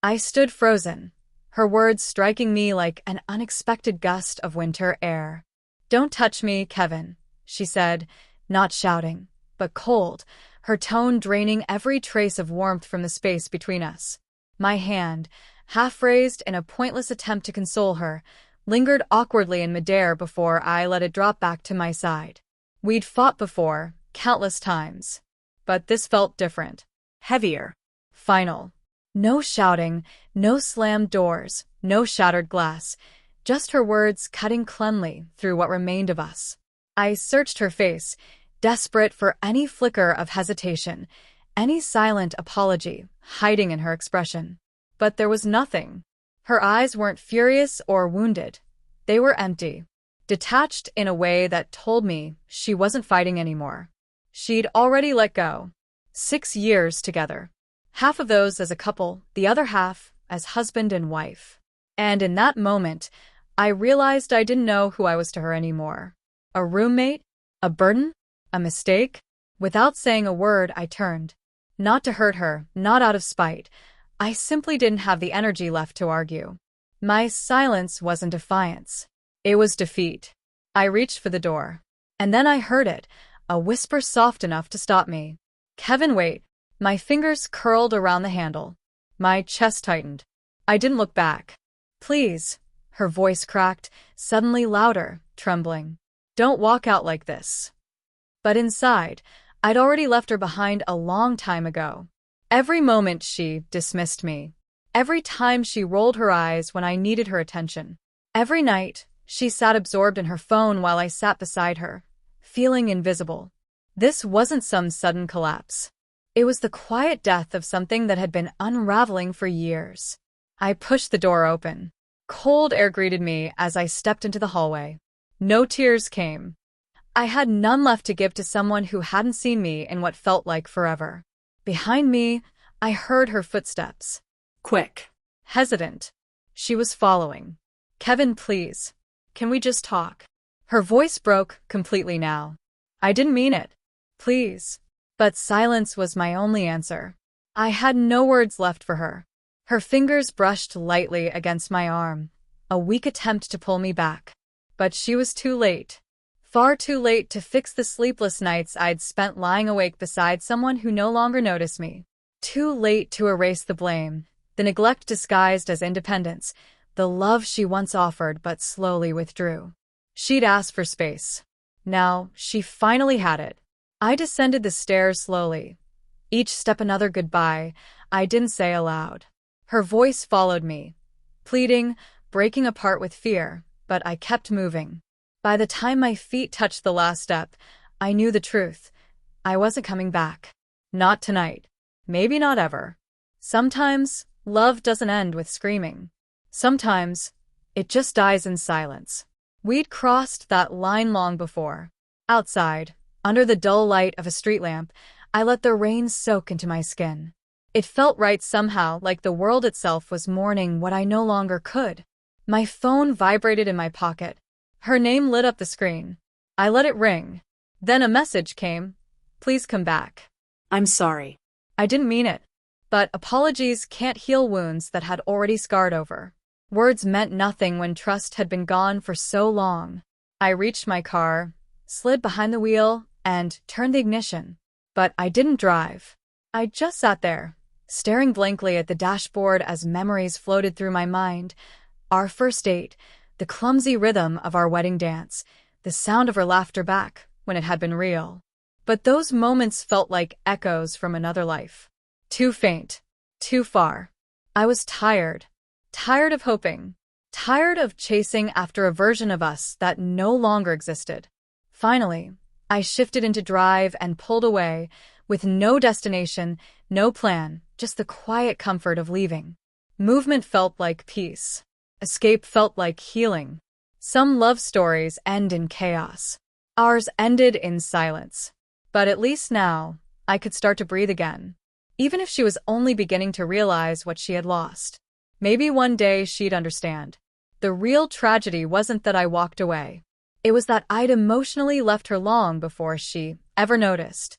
I stood frozen, her words striking me like an unexpected gust of winter air. "Don't touch me, Kevin," she said, not shouting, but cold, her tone draining every trace of warmth from the space between us. My hand, half raised in a pointless attempt to console her, lingered awkwardly in midair before I let it drop back to my side. We'd fought before, countless times. But this felt different. Heavier. Final. No shouting, no slammed doors, no shattered glass, just her words cutting cleanly through what remained of us. I searched her face, desperate for any flicker of hesitation, any silent apology hiding in her expression. But there was nothing. Her eyes weren't furious or wounded. They were empty, detached in a way that told me she wasn't fighting anymore. She'd already let go. 6 years together. Half of those as a couple, the other half as husband and wife. And in that moment, I realized I didn't know who I was to her anymore. A roommate? A burden? A mistake? Without saying a word, I turned. Not to hurt her, not out of spite. I simply didn't have the energy left to argue. My silence wasn't defiance. It was defeat. I reached for the door. And then I heard it, a whisper soft enough to stop me. "Kevin, wait." My fingers curled around the handle. My chest tightened. I didn't look back. "Please," her voice cracked, suddenly louder, trembling. "Don't walk out like this." But inside, I'd already left her behind a long time ago. Every moment she dismissed me. Every time she rolled her eyes when I needed her attention. Every night, she sat absorbed in her phone while I sat beside her, feeling invisible. This wasn't some sudden collapse. It was the quiet death of something that had been unraveling for years. I pushed the door open. Cold air greeted me as I stepped into the hallway. No tears came. I had none left to give to someone who hadn't seen me in what felt like forever. Behind me, I heard her footsteps. Quick. Hesitant. She was following. "Kevin, please. Can we just talk?" Her voice broke completely now. I didn't mean it. Please. But silence was my only answer. I had no words left for her. Her fingers brushed lightly against my arm, a weak attempt to pull me back. But she was too late. Far too late to fix the sleepless nights I'd spent lying awake beside someone who no longer noticed me. Too late to erase the blame, the neglect disguised as independence, the love she once offered but slowly withdrew. She'd asked for space. Now, she finally had it. I descended the stairs slowly. Each step another goodbye, I didn't say aloud. Her voice followed me, pleading, breaking apart with fear, but I kept moving. By the time my feet touched the last step, I knew the truth. I wasn't coming back. Not tonight. Maybe not ever. Sometimes, love doesn't end with screaming. Sometimes, it just dies in silence. We'd crossed that line long before. Outside, under the dull light of a street lamp, I let the rain soak into my skin. It felt right somehow, like the world itself was mourning what I no longer could. My phone vibrated in my pocket. Her name lit up the screen. I let it ring. Then a message came. "Please come back." "I'm sorry." I didn't mean it. But apologies can't heal wounds that had already scarred over. Words meant nothing when trust had been gone for so long. I reached my car, slid behind the wheel, and turned the ignition. But I didn't drive. I just sat there, staring blankly at the dashboard as memories floated through my mind. Our first date, the clumsy rhythm of our wedding dance, the sound of her laughter back when it had been real. But those moments felt like echoes from another life. Too faint. Too far. I was tired. Tired of hoping. Tired of chasing after a version of us that no longer existed. Finally, I shifted into drive and pulled away, with no destination, no plan, just the quiet comfort of leaving. Movement felt like peace. Escape felt like healing. Some love stories end in chaos. Ours ended in silence. But at least now, I could start to breathe again. Even if she was only beginning to realize what she had lost. Maybe one day she'd understand. The real tragedy wasn't that I walked away. It was that I'd emotionally left her long before she ever noticed.